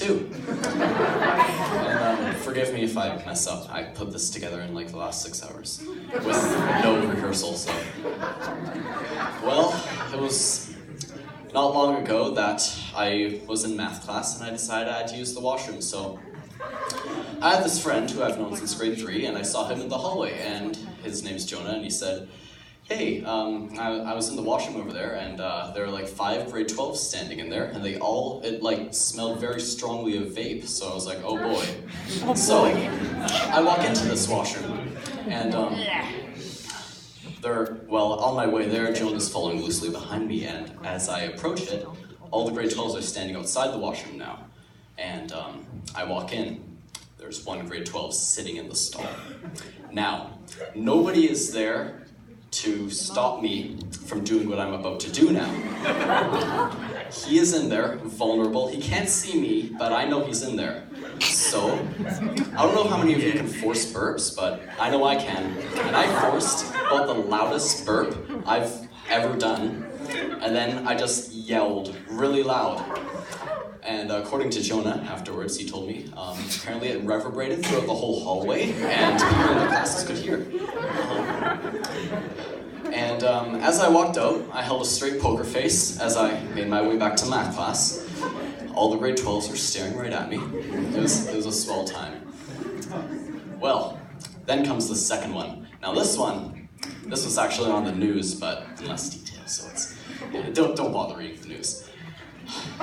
too. And forgive me if I mess up. I put this together in like the last 6 hours with no rehearsal, so. Well, it was not long ago that I was in math class and I decided I had to use the washroom, so I had this friend who I've known since grade 3, and I saw him in the hallway, and his name's Jonah, and he said, hey, I was in the washroom over there, and there were like 5 grade 12s standing in there, and it like smelled very strongly of vape, so I was like, oh boy. So I walk into this washroom, and on my way there, Jonah's following loosely behind me, and as I approach it, all the grade 12s are standing outside the washroom now, and I walk in. There's 1 grade 12 sitting in the stall. Now, nobody is there to stop me from doing what I'm about to do now. He is in there, vulnerable. He can't see me, but I know he's in there. So, I don't know how many of you can force burps, but I know I can. And I forced about the loudest burp I've ever done, and then I just yelled really loud. And according to Jonah, afterwards, he told me, apparently it reverberated throughout the whole hallway, and people in the classes could hear. As I walked out, I held a straight poker face as I made my way back to math class. All the grade 12s were staring right at me. It was a swell time. Well, then comes the second one. Now this was actually on the news, but in less detail, so don't bother reading the news.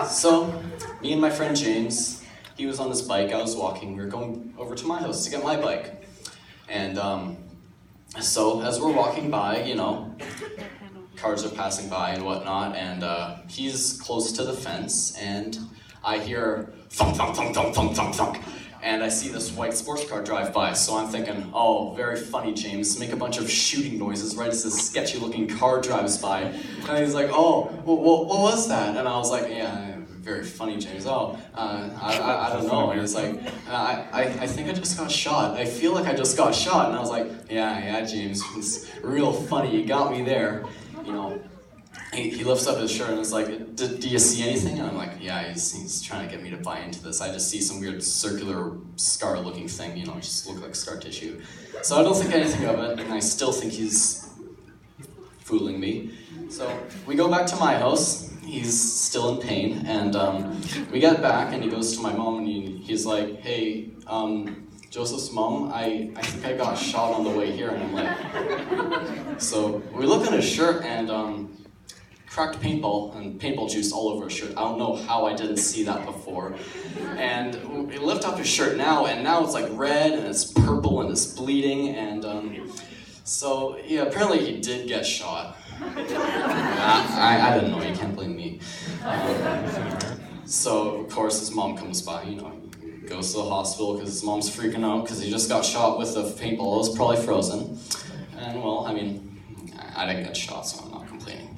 So, me and my friend James, he was on his bike, I was walking, we were going over to my house to get my bike. And so as we're walking by, cars are passing by and whatnot, and he's close to the fence, and I hear thunk, thunk, thunk, thunk, thunk, thunk, thunk. And I see this white sports car drive by, so I'm thinking, oh, very funny, James. Make a bunch of shooting noises right as this sketchy-looking car drives by. And he's like, oh, what was that? And I was like, yeah, very funny, James. Oh, I don't know. And he's like, I think I just got shot. I feel like I just got shot. And I was like, yeah, James, it's real funny. You got me there. He lifts up his shirt and is like, do you see anything? And I'm like, yeah, he's trying to get me to buy into this. I just see some weird circular scar-looking thing, just look like scar tissue. So I don't think anything of it, and I still think he's fooling me. So we go back to my house. He's still in pain, and we get back, and he goes to my mom, and he's like, hey, Joseph's mom, I think I got shot on the way here. And I'm like, so we look at his shirt, and cracked paintball and paintball juice all over his shirt. I don't know how I didn't see that before. And we lift up his shirt now, and now it's like red, and it's purple, and it's bleeding, and so yeah, apparently he did get shot. I didn't know, you can't blame me. So of course his mom comes by, he goes to the hospital because his mom's freaking out because he just got shot with a paintball. It was probably frozen. And well, I didn't get shot, so I'm not complaining.